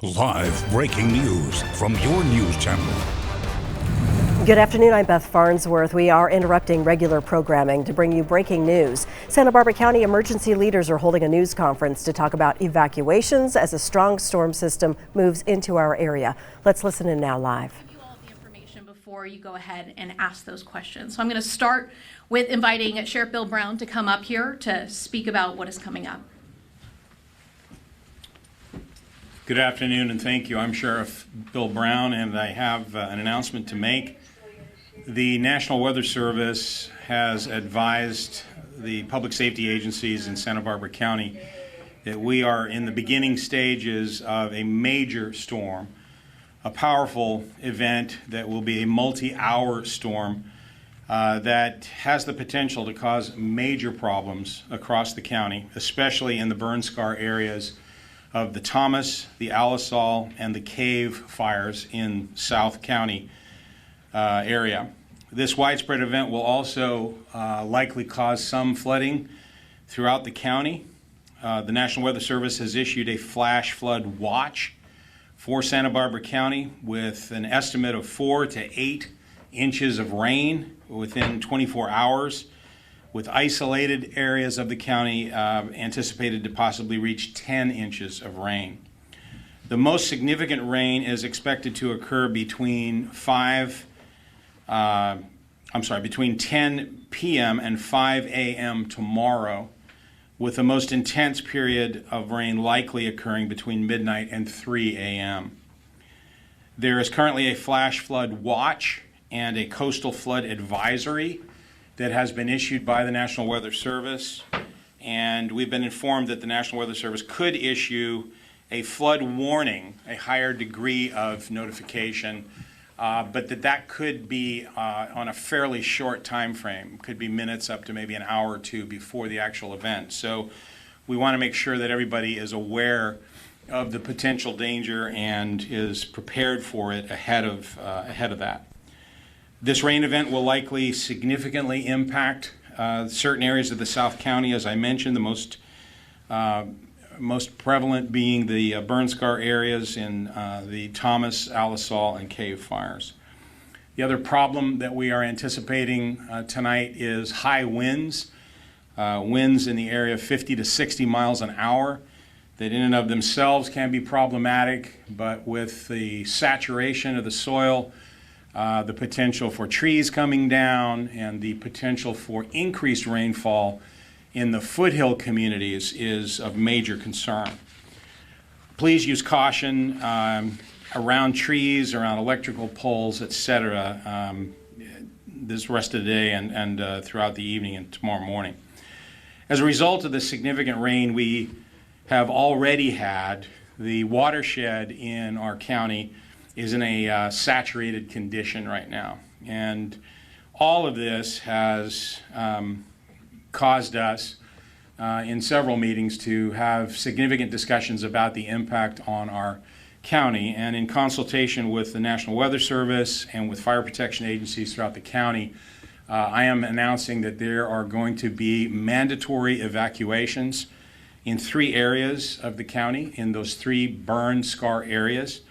Live breaking news from your news channel. Good afternoon, I'm Beth Farnsworth. We are interrupting regular programming to bring you breaking news. Santa Barbara County emergency leaders are holding a news conference to talk about evacuations as a strong storm system moves into our area. Let's listen in now live. Give you all the information before you go ahead and ask those questions. So I'm going to start with inviting Sheriff Bill Brown to come up here to speak about what is coming up. Good afternoon and thank you. I'm Sheriff Bill Brown and I have an announcement to make. The National Weather Service has advised the public safety agencies in Santa Barbara County that we are in the beginning stages of a major storm, a powerful event that will be a multi-hour storm that has the potential to cause major problems across the county, especially in the burn scar areas of the Thomas, the Alisal, and the Cave fires in South County area. This widespread event will also likely cause some flooding throughout the county. The National Weather Service has issued a flash flood watch for Santa Barbara County with an estimate of 4 to 8 inches of rain within 24 hours, with isolated areas of the county anticipated to possibly reach 10 inches of rain. The most significant rain is expected to occur between 10 p.m. and 5 a.m. tomorrow, with the most intense period of rain likely occurring between midnight and 3 a.m. There is currently a flash flood watch and a coastal flood advisory that has been issued by the National Weather Service, and we've been informed that the National Weather Service could issue a flood warning, a higher degree of notification, but that could be on a fairly short time frame, could be minutes up to maybe an hour or two before the actual event. So we want to make sure that everybody is aware of the potential danger and is prepared for it ahead of that. This rain event will likely significantly impact certain areas of the South County, as I mentioned, the most prevalent being the burn scar areas in the Thomas, Alisal, and Cave fires. The other problem that we are anticipating tonight is high winds, winds in the area of 50 to 60 miles an hour that in and of themselves can be problematic, but with the saturation of the soil, the potential for trees coming down and the potential for increased rainfall in the foothill communities is of major concern. Please use caution around trees, around electrical poles, etc. This rest of the day and throughout the evening and tomorrow morning. As a result of the significant rain we have already had, the watershed in our county is in a saturated condition right now. And all of this has caused us in several meetings to have significant discussions about the impact on our county. And in consultation with the National Weather Service and with fire protection agencies throughout the county, I am announcing that there are going to be mandatory evacuations in 3 areas of the county, in those 3 burn scar areas.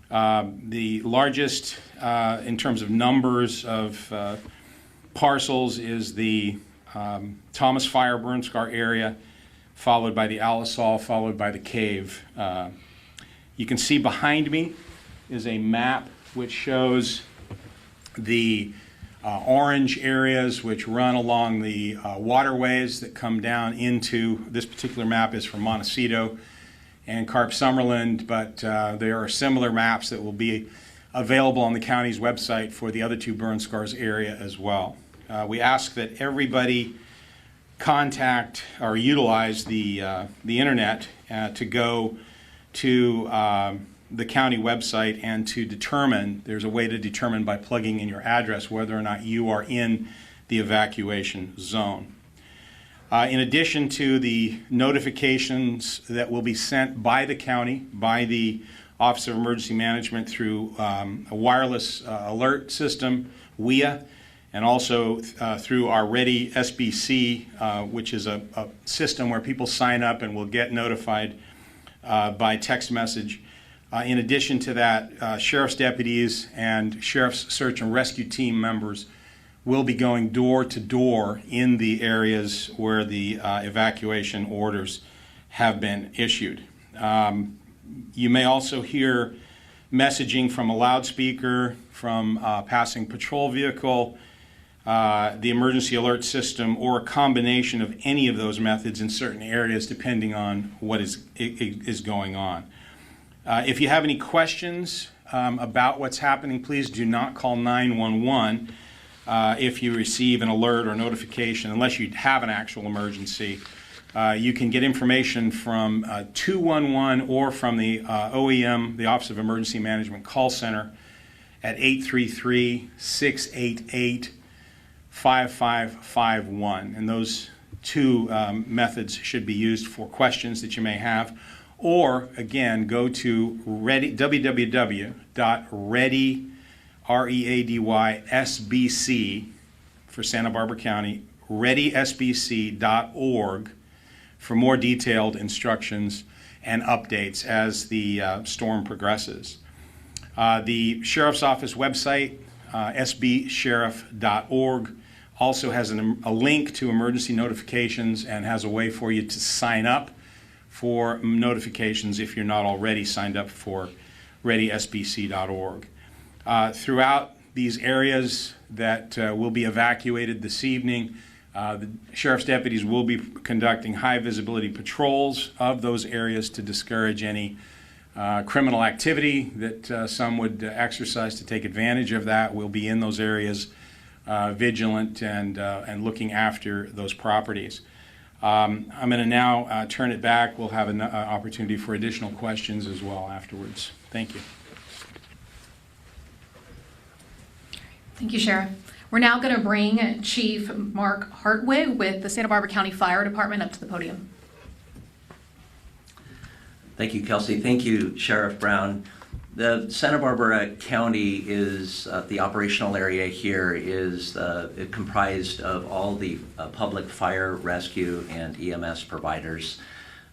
The largest in terms of numbers of parcels is the Thomas Fire burn scar area, followed by the Alisal, followed by the Cave. You can see behind me is a map which shows the orange areas which run along the waterways that come down into, this particular map is from Montecito and Carp Summerland, but there are similar maps that will be available on the county's website for the other 2 burn scars area as well. We ask that everybody contact or utilize the internet to go to the county website and to determine, there's a way to determine by plugging in your address whether or not you are in the evacuation zone. In addition to the notifications that will be sent by the county, by the Office of Emergency Management through a wireless alert system, WEA, and also through our Ready SBC, which is a system where people sign up and will get notified by text message. In addition to that, sheriff's deputies and sheriff's search and rescue team members will be going door to door in the areas where the evacuation orders have been issued. You may also hear messaging from a loudspeaker, from a passing patrol vehicle, the emergency alert system, or a combination of any of those methods in certain areas depending on what is going on. If you have any questions about what's happening, please do not call 911 if you receive an alert or notification, unless you have an actual emergency. You can get information from 211 or from the OEM, the Office of Emergency Management Call Center, at 833-688-5551. And those two methods should be used for questions that you may have. Or, again, go to ready.sbc for Santa Barbara County, readysbc.org for more detailed instructions and updates as the storm progresses. The Sheriff's Office website, sbsheriff.org, also has a link to emergency notifications and has a way for you to sign up for notifications if you're not already signed up for readysbc.org. Throughout these areas that will be evacuated this evening, the sheriff's deputies will be conducting high visibility patrols of those areas to discourage any criminal activity that some would exercise to take advantage of that. We'll be in those areas vigilant and looking after those properties. I'm going to now turn it back. We'll have an opportunity for additional questions as well afterwards. Thank you. Thank you, Sheriff. We're now going to bring Chief Mark Hartwig with the Santa Barbara County Fire Department up to the podium. Thank you, Kelsey. Thank you, Sheriff Brown. The Santa Barbara County is, the operational area here is comprised of all the public fire, rescue, and EMS providers.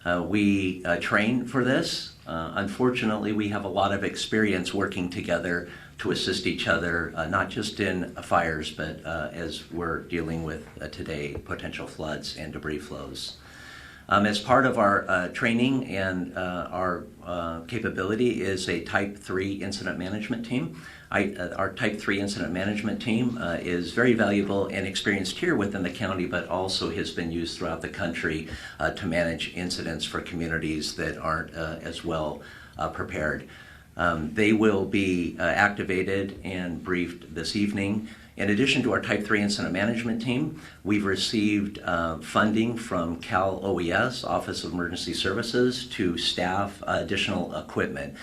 We train for this. Unfortunately, we have a lot of experience working together to assist each other, not just in fires, but as we're dealing with today, potential floods and debris flows. As part of our training and our capability is a Type 3 incident management team. Our Type 3 incident management team is very valuable and experienced here within the county, but also has been used throughout the country to manage incidents for communities that aren't as well prepared. They will be activated and briefed this evening. In addition to our Type 3 incident management team, we've received funding from Cal OES, Office of Emergency Services, to staff additional equipment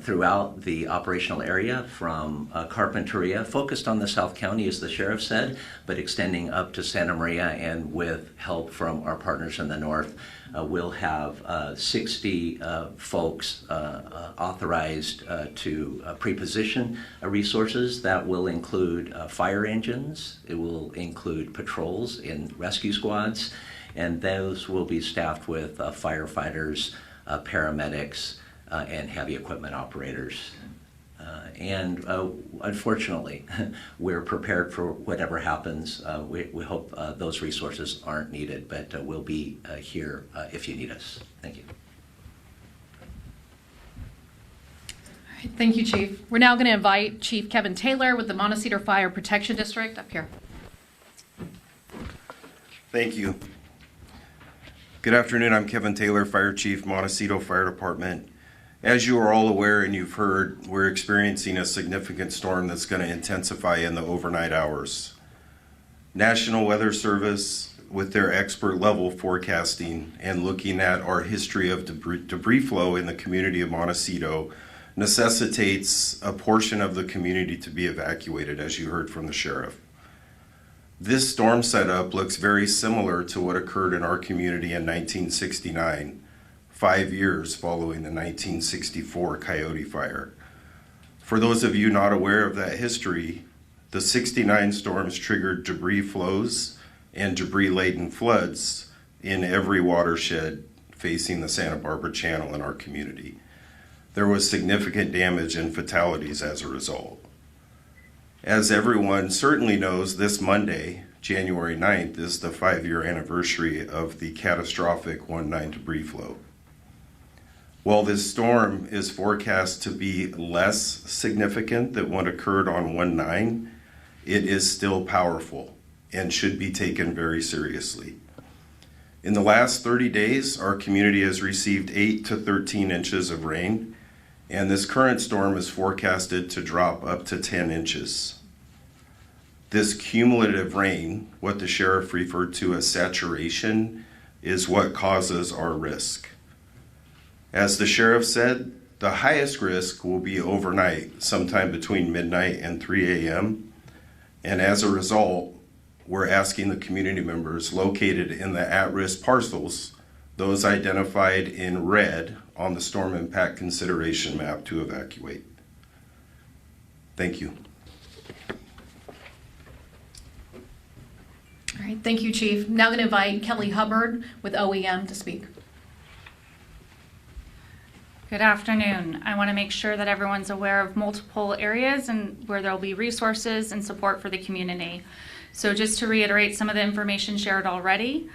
throughout the operational area from Carpinteria, focused on the South County, as the sheriff said, but extending up to Santa Maria, and with help from our partners in the north. We'll have 60 folks authorized to pre-position resources. That will include fire engines, it will include patrols in rescue squads, and those will be staffed with firefighters, paramedics, and heavy equipment operators. Unfortunately, we're prepared for whatever happens. We hope those resources aren't needed, but we'll be here if you need us. Thank you. All right, thank you, Chief. We're now going to invite Chief Kevin Taylor with the Montecito Fire Protection District up here. Thank you. Good afternoon. I'm Kevin Taylor, Fire Chief, Montecito Fire Department. As you are all aware and you've heard, we're experiencing a significant storm that's going to intensify in the overnight hours. National Weather Service, with their expert level forecasting and looking at our history of debris flow in the community of Montecito, necessitates a portion of the community to be evacuated, as you heard from the sheriff. This storm setup looks very similar to what occurred in our community in 1969. 5 years following the 1964 Coyote Fire. For those of you not aware of that history, the 69 storms triggered debris flows and debris-laden floods in every watershed facing the Santa Barbara Channel in our community. There was significant damage and fatalities as a result. As everyone certainly knows, this Monday, January 9th, is the 5-year anniversary of the catastrophic 1/9 debris flow. While this storm is forecast to be less significant than what occurred on 1/9, it is still powerful and should be taken very seriously. In the last 30 days, our community has received 8 to 13 inches of rain, and this current storm is forecasted to drop up to 10 inches. This cumulative rain, what the sheriff referred to as saturation, is what causes our risk. As the sheriff said, the highest risk will be overnight, sometime between midnight and 3 a.m., and as a result, we're asking the community members located in the at-risk parcels, those identified in red on the storm impact consideration map, to evacuate. Thank you. All right, thank you, Chief. Now going to invite Kelly Hubbard with OEM to speak. Good afternoon. I want to make sure that everyone's aware of multiple areas and where there'll be resources and support for the community. So just to reiterate some of the information shared already,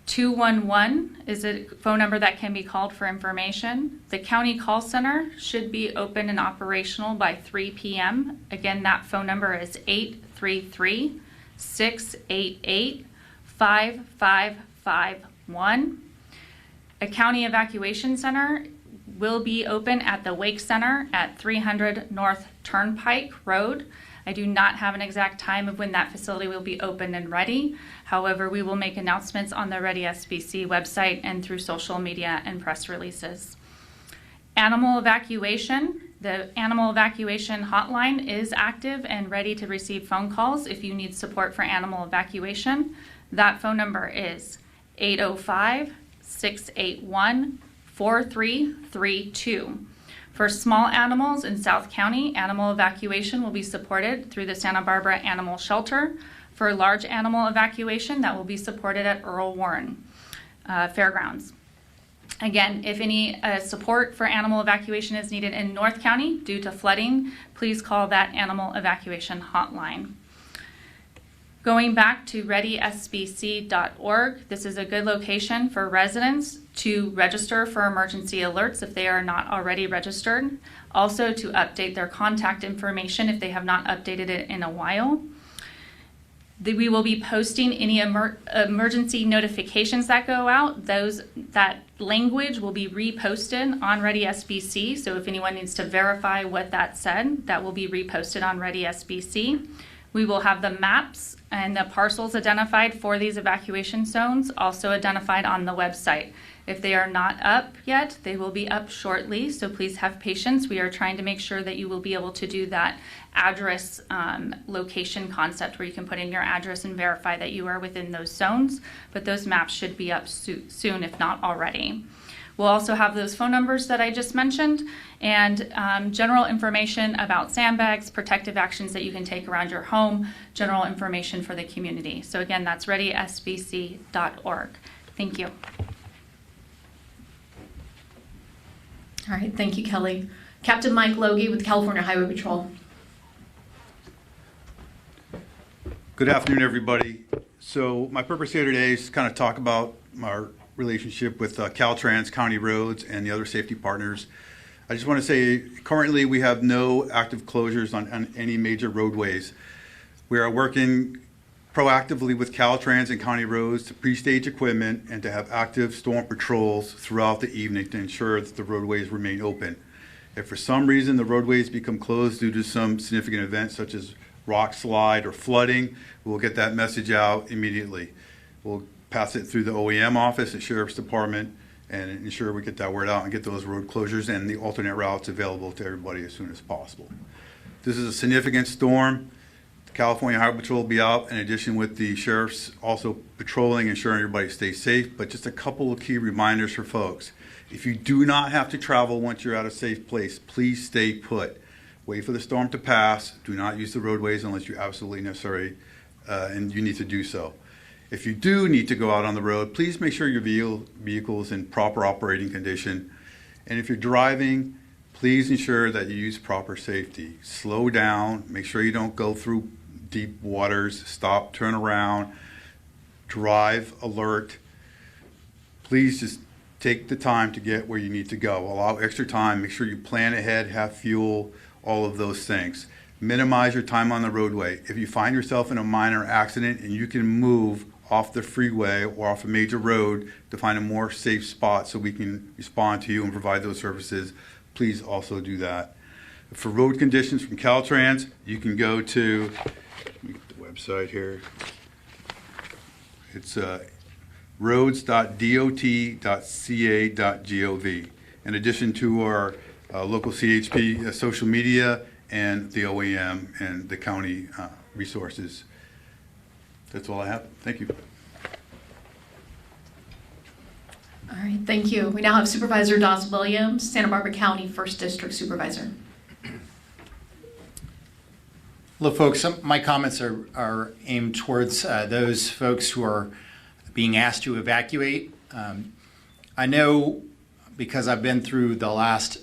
211 is a phone number that can be called for information. The county call center should be open and operational by 3 p.m. Again, that phone number is 833-688-5551. A county evacuation center will be open at the Wake Center at 300 North Turnpike Road. I do not have an exact time of when that facility will be open and ready. However, we will make announcements on the Ready SBC website and through social media and press releases. Animal evacuation. The animal evacuation hotline is active and ready to receive phone calls if you need support for animal evacuation. That phone number is 805-681-4332. For small animals in South County, animal evacuation will be supported through the Santa Barbara Animal Shelter. For large animal evacuation, that will be supported at Earl Warren Fairgrounds. Again, if any support for animal evacuation is needed in North County due to flooding, please call that animal evacuation hotline. Going back to readysbc.org, this is a good location for residents to register for emergency alerts if they are not already registered. Also to update their contact information if they have not updated it in a while. We will be posting any emergency notifications that go out. That language will be reposted on Ready SBC. So if anyone needs to verify what that said, that will be reposted on Ready SBC. We will have the maps and the parcels identified for these evacuation zones also identified on the website. If they are not up yet, they will be up shortly, so please have patience. We are trying to make sure that you will be able to do that address location concept where you can put in your address and verify that you are within those zones, but those maps should be up soon, if not already. We'll also have those phone numbers that I just mentioned and general information about sandbags, protective actions that you can take around your home, general information for the community. So again, that's readysbc.org. Thank you. All right, thank you, Kelly. Captain Mike Logie with California Highway Patrol. Good afternoon, everybody. So my purpose here today is to kind of talk about our relationship with Caltrans, County Roads, and the other safety partners. I just want to say currently we have no active closures on any major roadways. We are working proactively with Caltrans and County Roads to pre-stage equipment and to have active storm patrols throughout the evening to ensure that the roadways remain open. If for some reason the roadways become closed due to some significant event such as rock slide or flooding, we'll get that message out immediately. We'll pass it through the OEM office, the Sheriff's Department, and ensure we get that word out and get those road closures and the alternate routes available to everybody as soon as possible. This is a significant storm. The California Highway Patrol will be out in addition with the sheriffs also patrolling, ensuring everybody stays safe. But just a couple of key reminders for folks. If you do not have to travel once you're at a safe place, please stay put. Wait for the storm to pass. Do not use the roadways unless you're absolutely necessary and you need to do so. If you do need to go out on the road, please make sure your vehicle is in proper operating condition. And if you're driving, please ensure that you use proper safety. Slow down, make sure you don't go through deep waters, stop, turn around, drive alert. Please just take the time to get where you need to go. Allow extra time, make sure you plan ahead, have fuel, all of those things. Minimize your time on the roadway. If you find yourself in a minor accident and you can move off the freeway or off a major road to find a more safe spot so we can respond to you and provide those services, please also do that. For road conditions from Caltrans, you can go to, let me get the website here. It's roads.dot.ca.gov. In addition to our local CHP social media and the OEM and the county resources. That's all I have. Thank you. All right, thank you. We now have Supervisor Dawes Williams, Santa Barbara County 1st District Supervisor. Hello, folks. My comments are aimed towards those folks who are being asked to evacuate. I know, because I've been through the last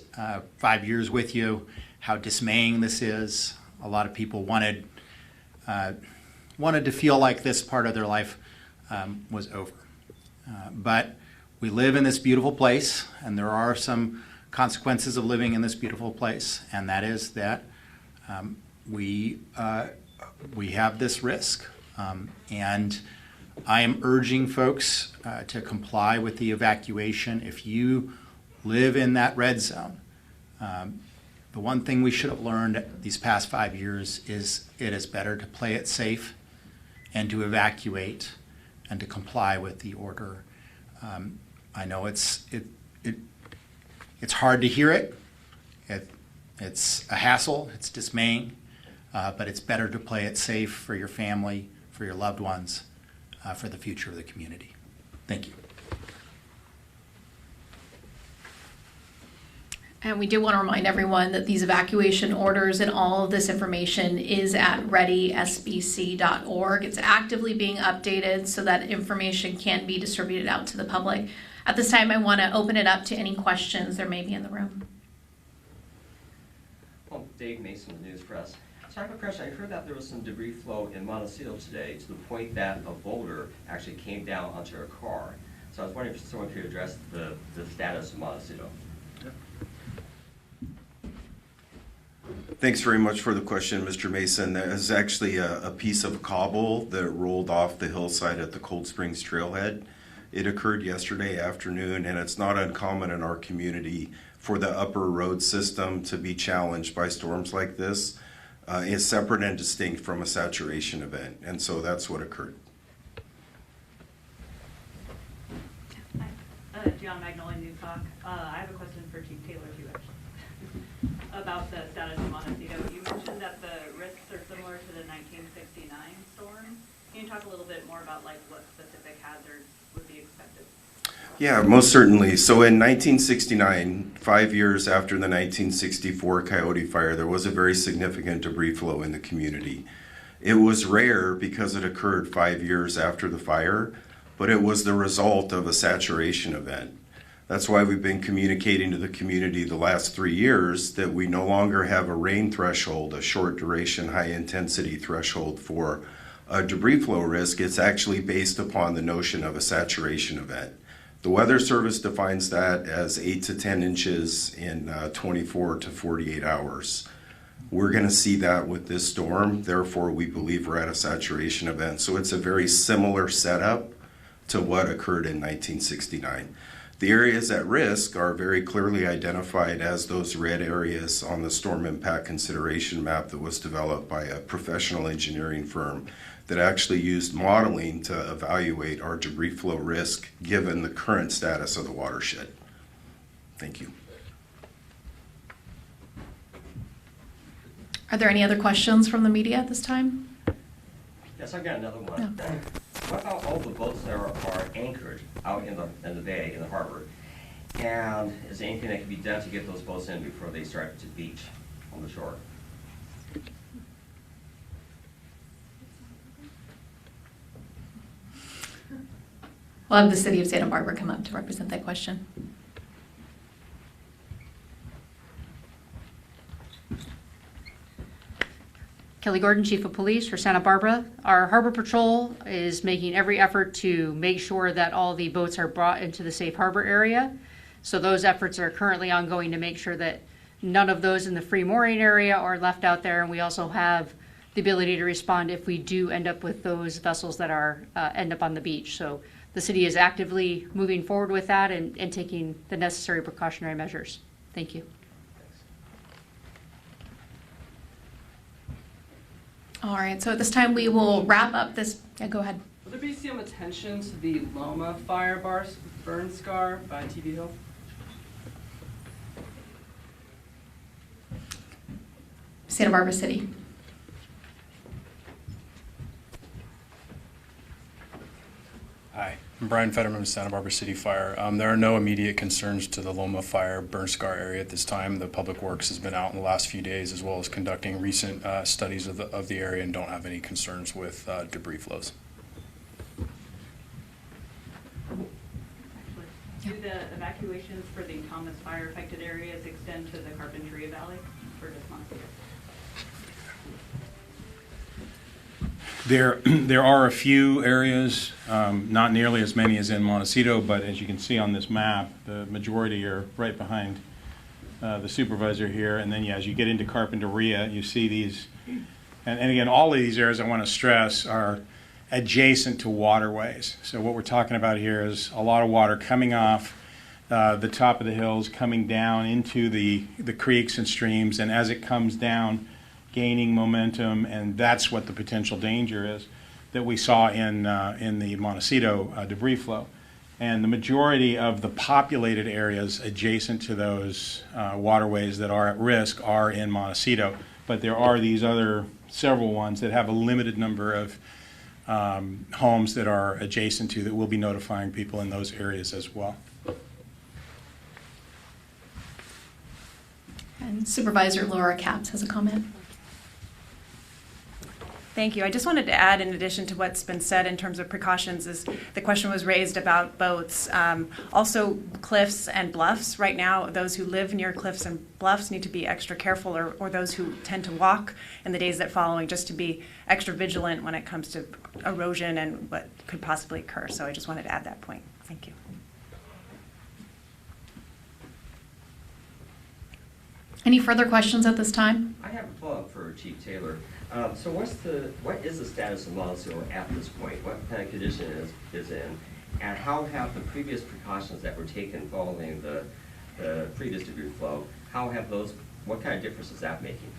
5 years with you, how dismaying this is. A lot of people wanted to feel like this part of their life was over. But we live in this beautiful place, and there are some consequences of living in this beautiful place, and that is that we have this risk. And I am urging folks to comply with the evacuation. If you live in that red zone, the one thing we should have learned these past 5 years is it is better to play it safe and to evacuate and to comply with the order. I know it's hard to hear it. It's a hassle. It's dismaying, but it's better to play it safe for your family, for your loved ones, for the future of the community. Thank you. And we do want to remind everyone that these evacuation orders and all of this information is at readysbc.org. It's actively being updated so that information can be distributed out to the public. At this time, I want to open it up to any questions there may be in the room. Well, Dave Mason, the News Press. So I have a question. I heard that there was some debris flow in Montecito today to the point that a boulder actually came down onto a car. So I was wondering if someone could address the status of Montecito. Thanks very much for the question, Mr. Mason. That is actually a piece of cobble that rolled off the hillside at the Cold Springs Trailhead. It occurred yesterday afternoon, and it's not uncommon in our community for the upper road system to be challenged by storms like this. It's separate and distinct from a saturation event, and so that's what occurred. John Magnolia News Talk. I have a question for Chief Taylor too, actually, about the status of Montecito. You mentioned that the risks are similar to the 1969 storm. Can you talk a little bit more about like what specific hazards would be expected? Yeah, most certainly. So in 1969, 5 years after the 1964 Coyote Fire, there was a very significant debris flow in the community. It was rare because it occurred 5 years after the fire, but it was the result of a saturation event. That's why we've been communicating to the community the last 3 years that we no longer have a rain threshold, a short duration, high intensity threshold for a debris flow risk. It's actually based upon the notion of a saturation event. The Weather Service defines that as 8 to 10 inches in 24 to 48 hours. We're going to see that with this storm. Therefore, we believe we're at a saturation event. So it's a very similar setup to what occurred in 1969. The areas at risk are very clearly identified as those red areas on the storm impact consideration map that was developed by a professional engineering firm that actually used modeling to evaluate our debris flow risk given the current status of the watershed. Thank you. Are there any other questions from the media at this time? Yes, I've got another one. No. What about all the boats that are anchored out in the bay, in the harbor? And is there anything that can be done to get those boats in before they start to beach on the shore? We'll have the city of Santa Barbara come up to represent that question. Kelly Gordon, Chief of Police for Santa Barbara. Our Harbor Patrol is making every effort to make sure that all the boats are brought into the safe harbor area. So those efforts are currently ongoing to make sure that none of those in the free mooring area are left out there. And we also have the ability to respond if we do end up with those vessels that are end up on the beach. So the city is actively moving forward with that and taking the necessary precautionary measures. Thank you. All right, so at this time we will wrap up this. Yeah, go ahead. Will there be some attention to the Loma fire burn scar by TV Hill? Santa Barbara City. Hi, I'm Brian Fetterman with Santa Barbara City Fire. There are no immediate concerns to the Loma Fire burn scar area at this time. The Public Works has been out in the last few days as well as conducting recent studies of the area and don't have any concerns with debris flows. Do the evacuations for the Thomas fire affected areas extend to the Carpinteria Valley or just Montecito? There are a few areas, not nearly as many as in Montecito, but as you can see on this map, the majority are right behind the supervisor here. And then, yeah, as you get into Carpinteria, you see these. And again, all of these areas, I want to stress, are adjacent to waterways. So what we're talking about here is a lot of water coming off the top of the hills, coming down into the creeks and streams, and as it comes down, gaining momentum, and that's what the potential danger is that we saw in the Montecito debris flow. And the majority of the populated areas adjacent to those waterways that are at risk are in Montecito, but there are these other several ones that have a limited number of homes that are adjacent to that we'll be notifying people in those areas as well. And Supervisor Laura Capps has a comment. Thank you. I just wanted to add, in addition to what's been said in terms of precautions, is the question was raised about boats. Also, cliffs and bluffs. Right now, those who live near cliffs and bluffs need to be extra careful, or those who tend to walk in the days that following, just to be extra vigilant when it comes to erosion and what could possibly occur. So I just wanted to add that point. Thank you. Any further questions at this time? I have a follow-up for Chief Taylor. So what is the status of Montecito at this point? What kind of condition is in? And how have the previous precautions that were taken following the previous debris flow, what kind of difference is that making?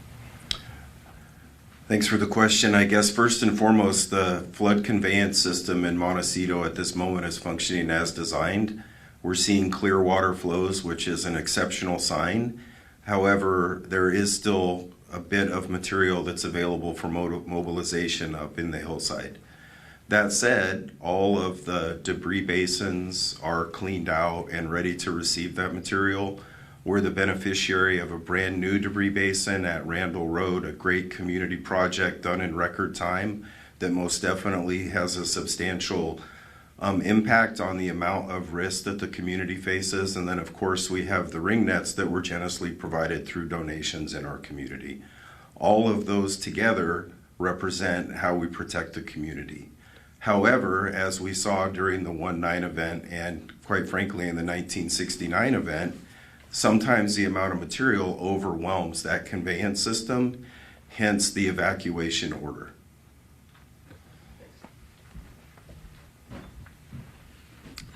Thanks for the question. I guess first and foremost, the flood conveyance system in Montecito at this moment is functioning as designed. We're seeing clear water flows, which is an exceptional sign. However, there is still a bit of material that's available for mobilization up in the hillside. That said, all of the debris basins are cleaned out and ready to receive that material. We're the beneficiary of a brand new debris basin at Randall Road, a great community project done in record time that most definitely has a substantial impact on the amount of risk that the community faces. And then of course we have the ring nets that were generously provided through donations in our community. All of those together represent how we protect the community. However, as we saw during the 19 event and quite frankly in the 1969 event, sometimes the amount of material overwhelms that conveyance system, hence the evacuation order.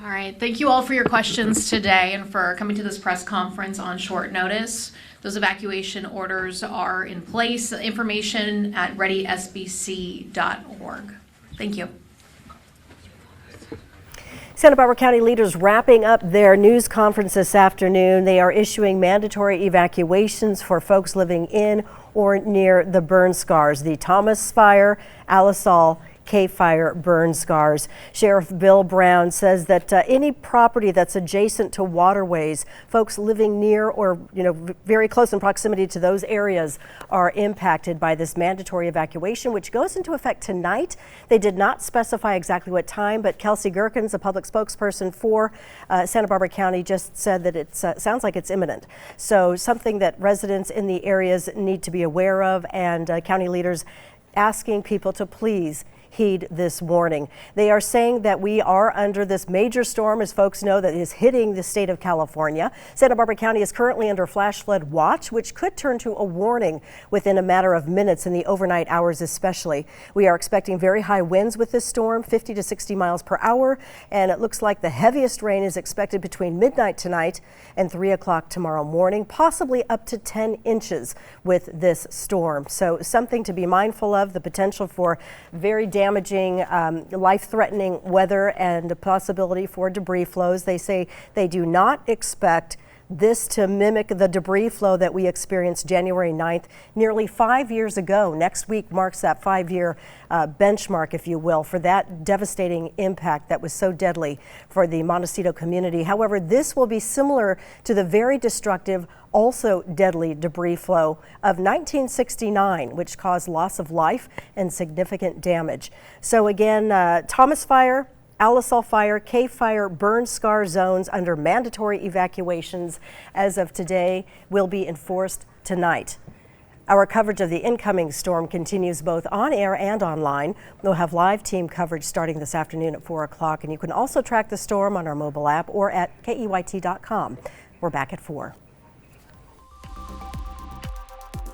All right, thank you all for your questions today and for coming to this press conference on short notice. Those evacuation orders are in place. Information at readysbc.org. Thank you. Santa Barbara County leaders wrapping up their news conference this afternoon. They are issuing mandatory evacuations for folks living in or near the burn scars. The Thomas Fire, Alisal, K Fire burn scars. Sheriff Bill Brown says that any property that's adjacent to waterways, folks living near or very close in proximity to those areas are impacted by this mandatory evacuation, which goes into effect tonight. They did not specify exactly what time, but Kelsey Gherkins, a public spokesperson for Santa Barbara County, just said that it sounds like it's imminent. So something that residents in the areas need to be aware of, and county leaders asking people to please heed this warning. They are saying that we are under this major storm, as folks know, that is hitting the state of California. Santa Barbara County is currently under flash flood watch, which could turn to a warning within a matter of minutes in the overnight hours especially. We are expecting very high winds with this storm, 50 to 60 miles per hour, and it looks like the heaviest rain is expected between midnight tonight and 3 o'clock tomorrow morning, possibly up to 10 inches with this storm. So something to be mindful of, the potential for very damaging, life-threatening weather and the possibility for debris flows. They say they do not expect this to mimic the debris flow that we experienced January 9th, nearly 5 years ago. Next week marks that 5-year benchmark, if you will, for that devastating impact that was so deadly for the Montecito community. However, this will be similar to the very destructive, also deadly debris flow of 1969, which caused loss of life and significant damage. So again, Thomas Fire, Alisol Fire, K Fire burn scar zones under mandatory evacuations as of today will be enforced tonight. Our coverage of the incoming storm continues both on air and online. We'll have live team coverage starting this afternoon at 4 o'clock, and you can also track the storm on our mobile app or at KEYT.com. We're back at 4.